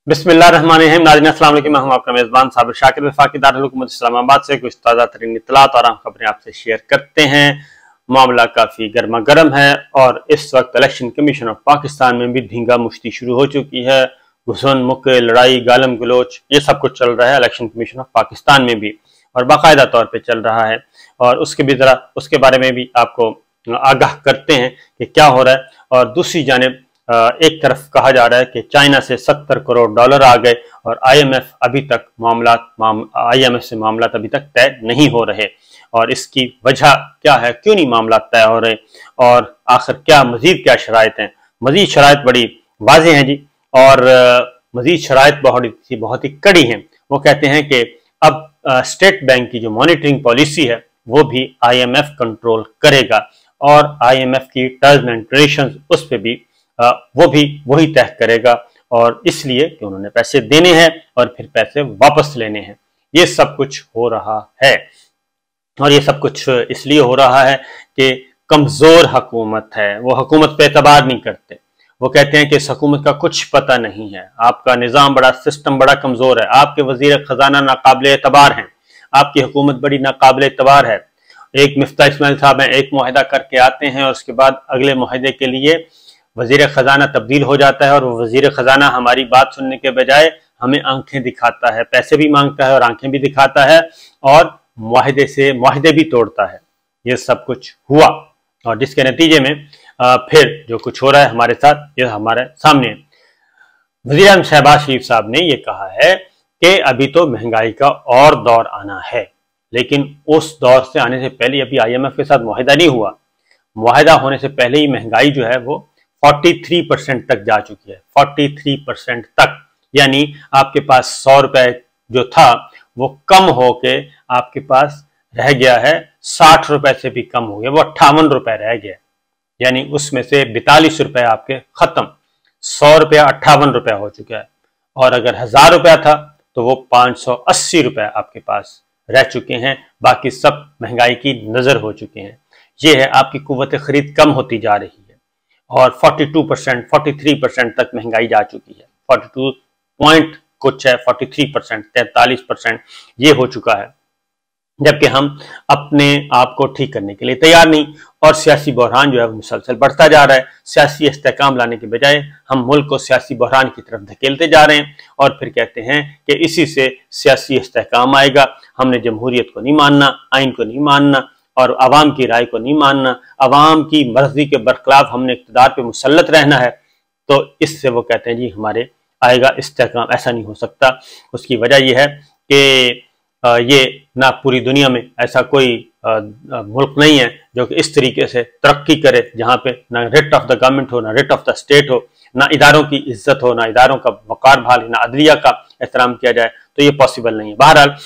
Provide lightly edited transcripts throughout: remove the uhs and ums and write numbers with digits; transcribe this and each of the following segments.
बिस्मिल्लाहिर्रहमानिर्रहीम। नाज़रीन अस्सलाम वालेकुम। मैं हूं आपका मेज़बान साबिर शाकिर वफाकी दारुल हुकूमत इस्लामाबाद से कुछ ताज़ा तरीन इत्तलात और खबरें आपसे शेयर करते हैं। मामला काफ़ी गर्मा गर्म है और इस वक्त इलेक्शन कमीशन ऑफ पाकिस्तान में भी धींगा मुश्ती शुरू हो चुकी है। घुसन मुक्के, लड़ाई, गालम गलोच, ये सब कुछ चल रहा है इलेक्शन कमीशन ऑफ पाकिस्तान में भी और बाकायदा तौर पर चल रहा है। और उसके बारे में भी आपको आगाह करते हैं कि क्या हो रहा है। और दूसरी जानिब एक तरफ कहा जा रहा है कि चाइना से 70 करोड़ डॉलर आ गए और आईएमएफ से मामलात अभी तक तय नहीं हो रहे। और इसकी वजह क्या है, क्यों नहीं मामला तय हो रहे और आखिर क्या मजीद क्या शराइत हैं। मजीद शराइत बड़ी वाज़ेह हैं जी, और मजीद शराइत बहुत ही कड़ी हैं। वो कहते हैं कि अब स्टेट बैंक की जो मॉनिटरिंग पॉलिसी है वो भी आईएमएफ कंट्रोल करेगा और आईएमएफ की टर्म्स एंड कंडीशंस उस पर भी वो भी वही तय करेगा। और इसलिए कि उन्होंने पैसे देने हैं और फिर पैसे वापस लेने हैं। ये सब कुछ हो रहा है और ये सब कुछ इसलिए हो रहा है कि कमजोर हुकूमत है, वो हुकूमत पे एतबार नहीं करते। वो कहते हैं कि इस हुकूमत का कुछ पता नहीं है, आपका निज़ाम सिस्टम बड़ा कमजोर है, आपके वजीर खजाना नाकाबिल एतबार हैं, आपकी हुकूमत बड़ी नाकाबिल एतबार है। एक मिफ्ता इस्माइल साहब हैं, एक मुआहदा करके आते हैं और उसके बाद अगले मुआहदे के लिए वजीर खजाना तब्दील हो जाता है और वजीर खजाना हमारी बात सुनने के बजाय हमें आंखें दिखाता है, पैसे भी मांगता है और आंखें भी दिखाता है और मुआहदे भी तोड़ता है। ये सब कुछ हुआ और जिसके नतीजे में फिर जो कुछ हो रहा है हमारे साथ, ये हमारे सामने वजीर आज़म शहबाज शरीफ साहब ने ये कहा है कि अभी तो महंगाई का और दौर आना है, लेकिन उस दौर से आने से पहले अभी आईएमएफ के साथ मुआहदा नहीं हुआ। मुआहदा होने से पहले ही महंगाई जो है वो 43% तक जा चुकी है, 43% तक। यानी आपके पास 100 रुपए जो था वो कम होके आपके पास रह गया है 60 रुपए से भी कम हो गया, वो 58 रुपए रह गया। यानी उसमें से 42 रुपए आपके खत्म, 100 रुपया 58 रुपया हो चुका है। और अगर 1000 रुपया था तो वो 580 रुपए आपके पास रह चुके हैं, बाकी सब महंगाई की नजर हो चुके हैं। ये है आपकी कुव्वत खरीद कम होती जा रही है और 42%, 43% तक महंगाई जा चुकी है। 42 पॉइंट कुछ है, 43%, 43% ये हो चुका है, जबकि हम अपने आप को ठीक करने के लिए तैयार नहीं। और सियासी बहरान जो है वो मुसलसल बढ़ता जा रहा है। सियासी इस्तेहकाम लाने के बजाय हम मुल्क को सियासी बहरान की तरफ धकेलते जा रहे हैं और फिर कहते हैं कि इसी से सियासी इस्तेहकाम आएगा। हमने जमहूरियत को नहीं मानना, आइन को नहीं मानना और अवाम की राय को नहीं मानना, अवाम की मर्जी के बरखिलाफ हमने इक़्तिदार पे मुसल्लत रहना है। तो इससे वो कहते हैं जी हमारे आएगा इस्तेहकाम। ऐसा नहीं हो सकता। उसकी वजह यह है कि ये ना पूरी दुनिया में ऐसा कोई मुल्क नहीं है जो कि इस तरीके से तरक्की करे, जहाँ पे ना रिट ऑफ द गवर्नमेंट हो, ना रिट ऑफ द स्टेट हो, ना इदारों की इज्जत हो, ना इदारों का वकार बहाल, ना अदलिया का एहतराम किया जाए। तो ये पॉसिबल नहीं है। बहरहाल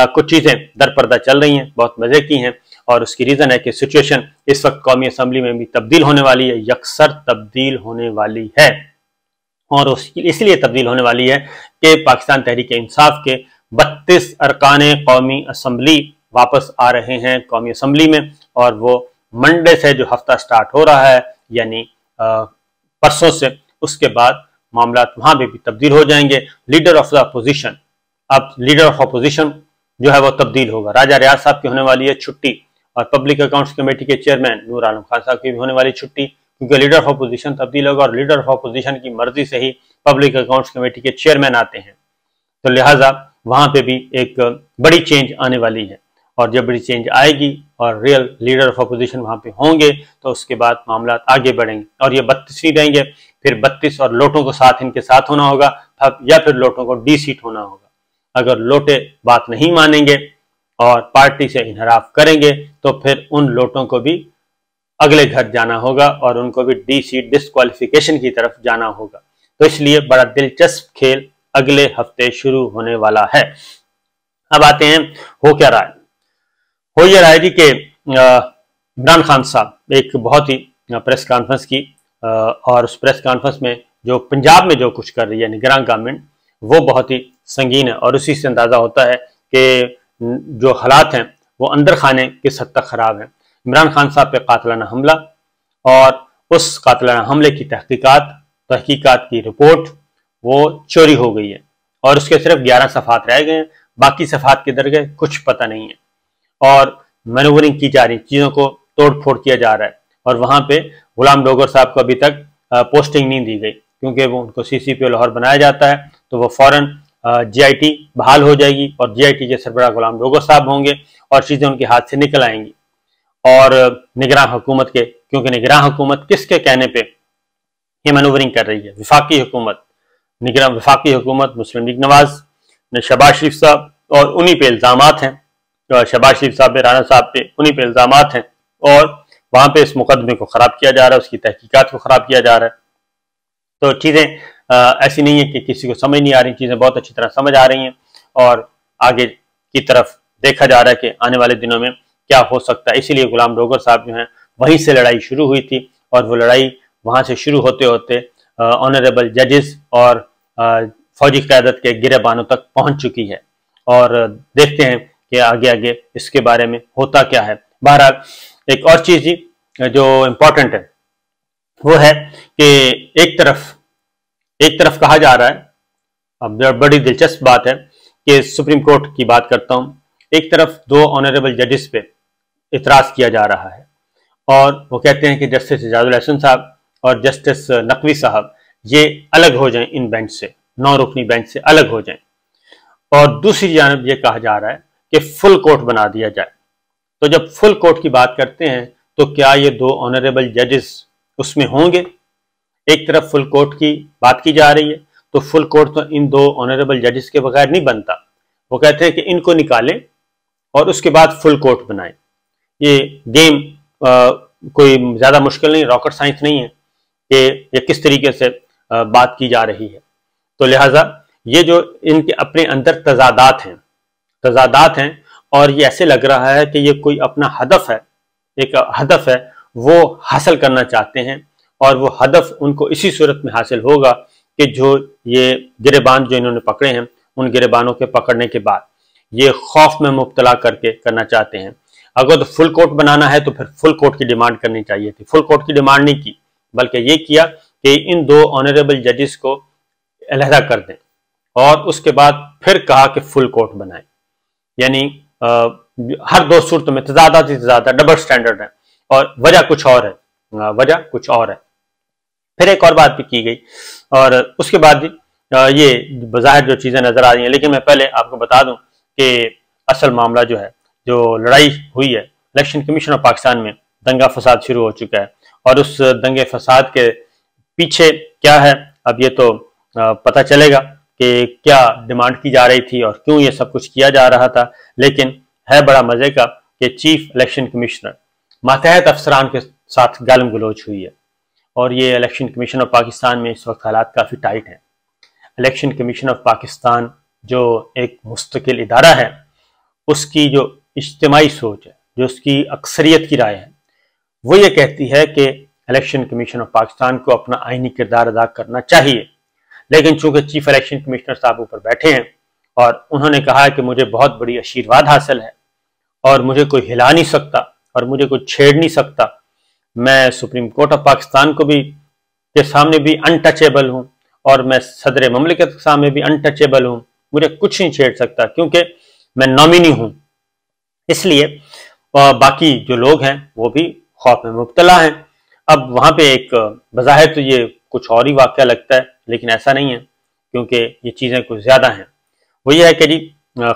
कुछ चीज़ें दरपर्दा चल रही हैं, बहुत मज़े की हैं और उसकी रीज़न है कि सिचुएशन इस वक्त कौमी असम्बली में भी तब्दील होने वाली है, यकसर तब्दील होने वाली है। और इसलिए तब्दील होने वाली है कि पाकिस्तान तहरीक इंसाफ के 32 अरकान कौमी असम्बली वापस आ रहे हैं कौमी असम्बली में, और वो मंडे से जो हफ्ता स्टार्ट हो रहा है यानी परसों से, उसके बाद मामला वहाँ पे भी तब्दील हो जाएंगे। लीडर ऑफ द अपोजिशन, अब लीडर ऑफ अपोजिशन जो है वो तब्दील होगा। राजा रियाज साहब की होने वाली है छुट्टी और पब्लिक अकाउंट्स कमेटी के चेयरमैन नूर आलम खान साहब की भी होने वाली छुट्टी, क्योंकि लीडर ऑफ अपोजिशन तब्दील होगा और लीडर ऑफ अपोजिशन की मर्जी से ही पब्लिक अकाउंट्स कमेटी के चेयरमैन आते हैं। तो लिहाजा वहां पे भी एक बड़ी चेंज आने वाली है और जब बड़ी चेंज आएगी और रियल लीडर ऑफ अपोजिशन वहां पे होंगे तो उसके बाद मामला आगे बढ़ेंगे और ये 32 ही रहेंगे। फिर 32 और लोटों को साथ इनके साथ होना होगा या फिर लोटों को डी सीट होना होगा। अगर लोटे बात नहीं मानेंगे और पार्टी से इनहराफ करेंगे तो फिर उन लोटों को भी अगले घर जाना होगा और उनको भी डी सीट डिस्क्वालिफिकेशन की तरफ जाना होगा। तो इसलिए बड़ा दिलचस्प खेल अगले हफ्ते शुरू होने वाला है। अब आते हैं हो क्या रहा है। हो ये रहा है जी कि इमरान खान साहब एक बहुत ही प्रेस कॉन्फ्रेंस की और उस प्रेस कॉन्फ्रेंस में जो पंजाब में जो कुछ कर रही है निगरान गवर्नमेंट वो बहुत ही संगीन है और उसी से अंदाजा होता है कि जो हालात हैं वो अंदर खाने किस हद तक खराब हैं। इमरान खान साहब पे कातिलाना हमला और उस कातिलाना हमले की तहकीकात की रिपोर्ट वो चोरी हो गई है और उसके सिर्फ 11 सफ़ात रह गए हैं, बाकी सफ़ात किधर गए कुछ पता नहीं है। और मैनूवरिंग की जा रही, चीज़ों को तोड़ फोड़ किया जा रहा है। और वहाँ पे गुलाम डोगर साहब को अभी तक पोस्टिंग नहीं दी गई, क्योंकि वो उनको CCPO लाहौर बनाया जाता है तो वो फौरन GIT बहाल हो जाएगी और GIT के सरबराह गुलाम डोगर साहब होंगे और चीज़ें उनके हाथ से निकल आएंगी। और निगरान हुकूमत के, क्योंकि निगरान हुकूमत किसके कहने पे ये मैनूवरिंग कर रही है, विफाकी हुकूमत, निगरान विफाकी हुकूमत मुस्लिम लीग नवाज ने शहबाज शरीफ साहब, और उन्हीं पे इल्ज़ामात हैं, शहबाज शरीफ साहब पे, राना साहब पे, उन्हीं पे इल्ज़ामात हैं। और वहाँ पे इस मुकदमे को ख़राब किया जा रहा है, उसकी तहकीकात को ख़राब किया जा रहा है। तो चीज़ें ऐसी नहीं है कि किसी को समझ नहीं आ रही, चीज़ें बहुत अच्छी तरह समझ आ रही हैं और आगे की तरफ देखा जा रहा है कि आने वाले दिनों में क्या हो सकता है। इसीलिए गुलाम डोगर साहब जो हैं वहीं से लड़ाई शुरू हुई थी और वो लड़ाई वहाँ से शुरू होते होते ऑनरेबल जजेस और फौजी क़यादत के गिरेबानों तक पहुँच चुकी है। और देखते हैं कि आगे आगे इसके बारे में होता क्या है। बहरहाल एक और चीज़ जी जो इम्पोर्टेंट है वो है कि एक तरफ कहा जा रहा है, अब बड़ी दिलचस्प बात है कि सुप्रीम कोर्ट की बात करता हूँ, एक तरफ 2 ऑनरेबल जजेस पे इतराज़ किया जा रहा है और वो कहते हैं कि जस्टिस इजाजुल हसन साहब और जस्टिस नकवी साहब ये अलग हो जाएं, इन बेंच से, 9 रुकनी बेंच से अलग हो जाएं। और दूसरी जानब ये कहा जा रहा है कि फुल कोर्ट बना दिया जाए। तो जब फुल कोर्ट की बात करते हैं तो क्या ये 2 ऑनरेबल जजेस उसमें होंगे? एक तरफ फुल कोर्ट की बात की जा रही है तो फुल कोर्ट तो इन 2 ऑनरेबल जजेस के बगैर नहीं बनता। वो कहते हैं कि इनको निकालें और उसके बाद फुल कोर्ट बनाएं। ये गेम कोई ज़्यादा मुश्किल नहीं, रॉकेट साइंस नहीं है कि ये किस तरीके से बात की जा रही है। तो लिहाजा ये जो इनके अपने अंदर तजादात हैं और ये ऐसे लग रहा है कि ये कोई अपना एक हदफ है वो हासिल करना चाहते हैं और वो हदफ उनको इसी सूरत में हासिल होगा कि जो ये गिरेबान जो इन्होंने पकड़े हैं उन गिरेबानों के पकड़ने के बाद ये खौफ में मुब्तला करके करना चाहते हैं। अगर तो फुल कोर्ट बनाना है तो फिर फुल कोर्ट की डिमांड करनी चाहिए थी। फुल कोर्ट की डिमांड नहीं की, बल्कि ये किया कि इन 2 ऑनरेबल जजेस को अलहदा कर दें और उसके बाद फिर कहा कि फुल कोर्ट बनाएं। यानी हर 2 सूरतों में ज़्यादा से ज़्यादा डबल स्टैंडर्ड है और वजह कुछ और है। फिर एक और बात भी की गई और उसके बाद ये बज़ाहिर जो चीज़ें नज़र आ रही हैं, लेकिन मैं पहले आपको बता दूं कि असल मामला जो है, जो लड़ाई हुई है, इलेक्शन कमीशन ऑफ पाकिस्तान में दंगा फसाद शुरू हो चुका है और उस दंगे फसाद के पीछे क्या है अब ये तो पता चलेगा कि क्या डिमांड की जा रही थी और क्यों ये सब कुछ किया जा रहा था। लेकिन है बड़ा मजे का कि चीफ इलेक्शन कमिश्नर मातहत अफसरान के साथ गालम गलोच हुई है और ये इलेक्शन कमीशन ऑफ पाकिस्तान में इस वक्त हालात काफ़ी टाइट हैं। इलेक्शन कमीशन ऑफ पाकिस्तान जो एक मुस्तकिल इदारा है, उसकी जो इज्तिमाई सोच है, जो उसकी अक्सरियत की राय है, वो ये कहती है कि इलेक्शन कमीशन ऑफ पाकिस्तान को अपना आईनी किरदार अदा करना चाहिए। लेकिन चूंकि चीफ इलेक्शन कमिश्नर साहब ऊपर बैठे हैं और उन्होंने कहा है कि मुझे बहुत बड़ी आशीर्वाद हासिल है और मुझे कोई हिला नहीं सकता और मुझे कोई छेड़ नहीं सकता, मैं सुप्रीम कोर्ट ऑफ पाकिस्तान को भी के सामने भी अनटचेबल हूँ और मैं सदर ममलिकत के सामने भी अनटचेबल हूँ, मुझे कुछ नहीं छेड़ सकता क्योंकि मैं नॉमिनी हूँ। इसलिए बाकी जो लोग हैं वो भी खौफ में मुब्तला हैं। अब वहाँ पे एक बज़ाहिर तो ये कुछ और ही वाक़या लगता है, लेकिन ऐसा नहीं है क्योंकि ये चीज़ें कुछ ज़्यादा हैं। वो ये है कि जी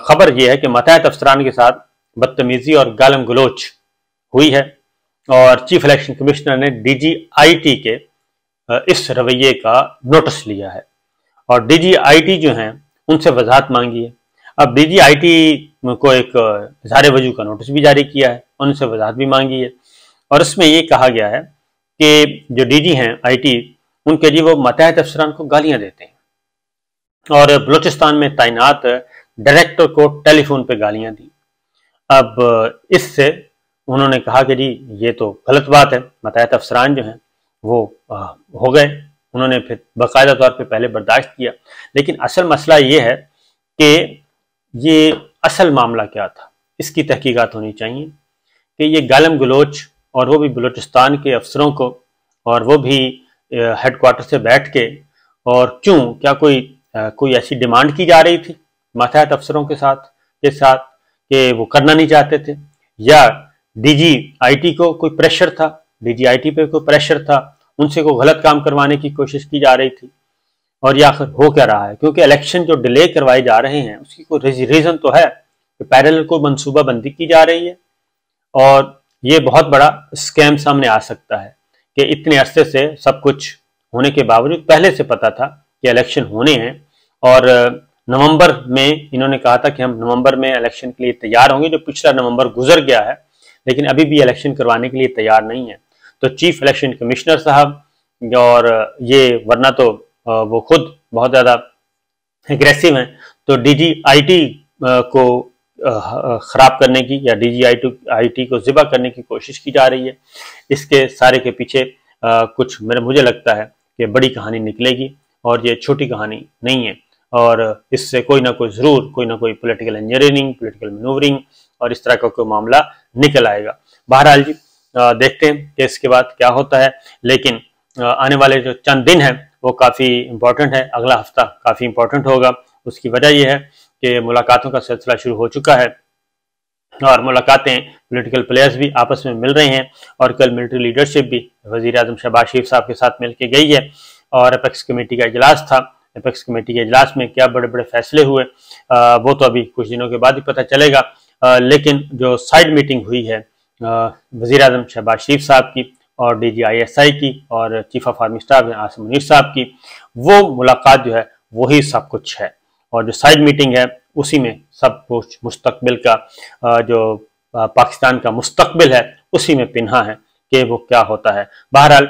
खबर ये है कि मतहत अफसरान के साथ बदतमीज़ी और गालम गलोच हुई है और चीफ इलेक्शन कमिश्नर ने DGIT के इस रवैये का नोटिस लिया है और DGIT जो हैं उनसे वजाहत मांगी है। अब DGIT को एक इज़हार वजू का नोटिस भी जारी किया है, उनसे वजाहत भी मांगी है और इसमें ये कहा गया है कि जो DG हैं IT, उनके लिए वो मतहत अफसरान को गालियां देते हैं और बलूचिस्तान में तैनात डायरेक्टर को टेलीफोन पे गालियां दी। अब इससे उन्होंने कहा कि जी ये तो गलत बात है, मतहत अफसरान जो हैं वो हो गए। उन्होंने फिर बाकायदा तौर पे पहले बर्दाश्त किया, लेकिन असल मसला ये है कि ये असल मामला क्या था, इसकी तहकीकात होनी चाहिए कि ये गालम गलोच और वो भी बलूचिस्तान के अफसरों को, और वो भी हेडक्वार्टर से बैठ के और क्यों, क्या कोई ऐसी डिमांड की जा रही थी मातहत अफसरों के साथ कि वो करना नहीं चाहते थे, या डीजीआईटी को कोई प्रेशर था, डीजीआईटी पे कोई प्रेशर था, उनसे कोई गलत काम करवाने की कोशिश की जा रही थी, और ये आखिर हो क्या रहा है? क्योंकि इलेक्शन जो डिले करवाए जा रहे हैं उसकी कोई रीजन तो है कि पैरेलल को मनसूबाबंदी की जा रही है, और ये बहुत बड़ा स्कैम सामने आ सकता है कि इतने अरसे से सब कुछ होने के बावजूद पहले से पता था कि इलेक्शन होने हैं, और नवंबर में इन्होंने कहा था कि हम नवंबर में इलेक्शन के लिए तैयार होंगे, जो पिछला नवंबर गुजर गया है, लेकिन अभी भी इलेक्शन करवाने के लिए तैयार नहीं है। तो चीफ इलेक्शन कमिश्नर साहब, और ये वरना तो वो खुद बहुत ज़्यादा एग्रेसिव हैं, तो डीजीआईटी को खराब करने की या डीजीआईटी को ज़िबा करने की कोशिश की जा रही है। इसके सारे के पीछे कुछ मुझे लगता है कि बड़ी कहानी निकलेगी, और ये छोटी कहानी नहीं है, और इससे कोई ना कोई पॉलिटिकल इंजीनियरिंग, पॉलिटिकल मैनूवरिंग और इस तरह का कोई मामला निकल आएगा। बहरहाल जी, देखते हैं कि इसके बाद क्या होता है, लेकिन आने वाले जो चंद दिन हैं वो काफ़ी इंपॉर्टेंट है। अगला हफ्ता काफ़ी इंपॉर्टेंट होगा। उसकी वजह यह है कि मुलाकातों का सिलसिला शुरू हो चुका है, और मुलाकातें पॉलिटिकल प्लेयर्स भी आपस में मिल रहे हैं, और कल मिलिट्री लीडरशिप भी वज़ीर आज़म शहबाज शरीफ साहब के साथ मिल के गई है, और एपेक्स कमेटी का इजलास था। एपेक्स कमेटी के इजलास में क्या बड़े बड़े फैसले हुए वो तो अभी कुछ दिनों के बाद ही पता चलेगा, लेकिन जो साइड मीटिंग हुई है वज़ीर आज़म शहबाज शरीफ साहब की और DGISI की और chief of army staff Asim Munir साहब की, वो मुलाकात जो है वही सब कुछ है, और जो साइड मीटिंग है उसी में सब कुछ मुस्तकबिल का जो पाकिस्तान का मुस्तकबिल है उसी में पिन्हा है कि वो क्या होता है। बहरहाल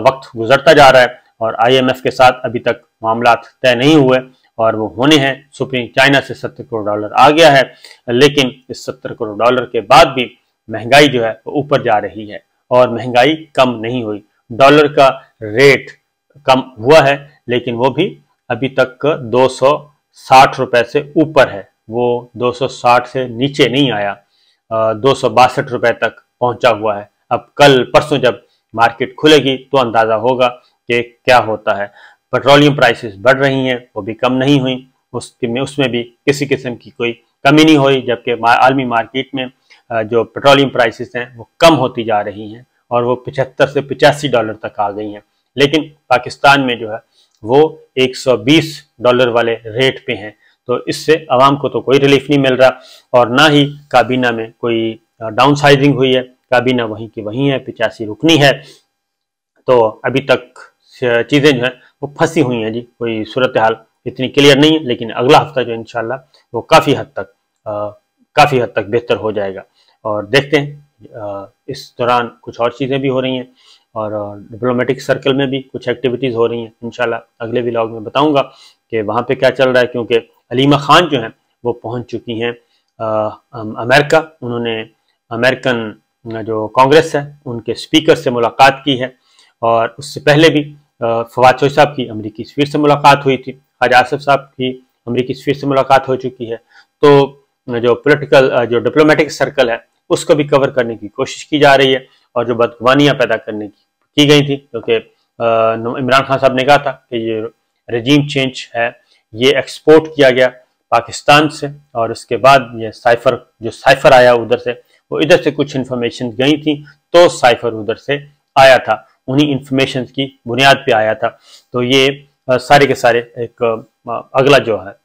वक्त गुजरता जा रहा है, और IMF के साथ अभी तक मामला तय नहीं हुए, और वो होने हैं। सुप्रीम चाइना से $70 करोड़ आ गया है, लेकिन इस $70 करोड़ के बाद भी महंगाई जो है वो ऊपर जा रही है, और महंगाई कम नहीं हुई। डॉलर का रेट कम हुआ है, लेकिन वो भी अभी तक 260 रुपए से ऊपर है, वो 260 से नीचे नहीं आया, 262 रुपए तक पहुंचा हुआ है। अब कल परसों जब मार्केट खुलेगी तो अंदाजा होगा कि क्या होता है। पेट्रोलियम प्राइसेस बढ़ रही हैं, वो भी कम नहीं हुई, उसमें भी किसी किस्म की कोई कमी नहीं हुई, जबकि आलमी मार्केट में जो पेट्रोलियम प्राइसेस हैं वो कम होती जा रही हैं, और वो 75 से $85 तक आ गई हैं। लेकिन पाकिस्तान में जो है वो $120 वाले रेट पे हैं, तो इससे आवाम को तो कोई रिलीफ नहीं मिल रहा, और ना ही काबीना में कोई डाउन साइजिंग हुई है। काबीना वहीं की वहीं है, 85 रुकनी है, तो अभी तक चीज़ें जो है वो फंसी हुई हैं जी। कोई सूरत हाल इतनी क्लियर नहीं है, लेकिन अगला हफ्ता जो इंशाल्लाह वो काफ़ी हद तक बेहतर हो जाएगा, और देखते हैं इस दौरान कुछ और चीज़ें भी हो रही हैं, और डिप्लोमेटिक सर्कल में भी कुछ एक्टिविटीज़ हो रही हैं। इंशाल्लाह अगले व्लॉग में बताऊंगा कि वहाँ पे क्या चल रहा है, क्योंकि हलीमा खान जो हैं वो पहुँच चुकी हैं अमेरिका। उन्होंने अमेरिकन जो कांग्रेस है उनके स्पीकर से मुलाकात की है, और उससे पहले भी फवाद चौधरी साहब की अमरीकी सफीर से मुलाकात हुई थी, ख्वाजा आसिफ साहब की अमरीकी सफीर से मुलाकात हो चुकी है। तो जो डिप्लोमेटिक सर्कल है उसको भी कवर करने की कोशिश की जा रही है, और जो बदगुमानियाँ पैदा करने की गई थी, क्योंकि इमरान खान साहब ने कहा था कि ये रजीम चेंज है, ये एक्सपोर्ट किया गया पाकिस्तान से, और उसके बाद ये साइफर आया उधर से, वो इधर से कुछ इन्फॉर्मेशन गई थी, तो साइफर उधर से आया था, उन्हीं इंफॉर्मेशन की बुनियाद पे आया था। तो ये सारे के सारे एक अगला जो है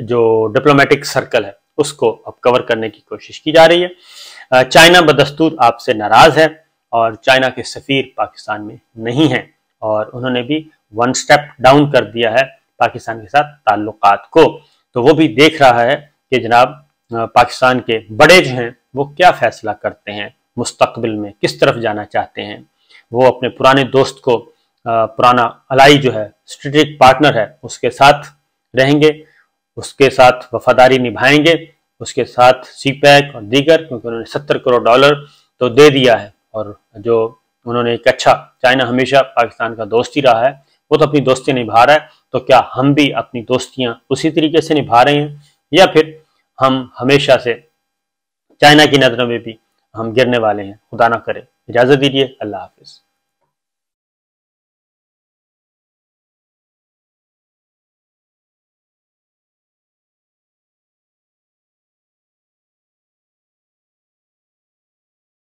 जो डिप्लोमेटिक सर्कल है उसको अब कवर करने की कोशिश की जा रही है। चाइना बदस्तूर आपसे नाराज है, और चाइना के सफीर पाकिस्तान में नहीं हैं, और उन्होंने भी 1 स्टेप डाउन कर दिया है पाकिस्तान के साथ ताल्लुकात को। तो वो भी देख रहा है कि जनाब पाकिस्तान के बड़े जो हैं वो क्या फैसला करते हैं, मुस्तकबिल में किस तरफ जाना चाहते हैं। वो अपने पुराने दोस्त को, पुराना अलाई जो है, स्ट्रेटेजिक पार्टनर है, उसके साथ रहेंगे, उसके साथ वफादारी निभाएंगे, उसके साथ CPEC और दीगर, क्योंकि उन्होंने $70 करोड़ तो दे दिया है, और जो उन्होंने एक अच्छा, चाइना हमेशा पाकिस्तान का दोस्त ही रहा है, वो तो अपनी दोस्ती निभा रहा है, तो क्या हम भी अपनी दोस्तियां उसी तरीके से निभा रहे हैं, या फिर हम हमेशा से चाइना की नज़रों में भी हम गिरने वाले हैं? खुदा ना करे। इजाज़त दीजिए, अल्लाह हाफिज़।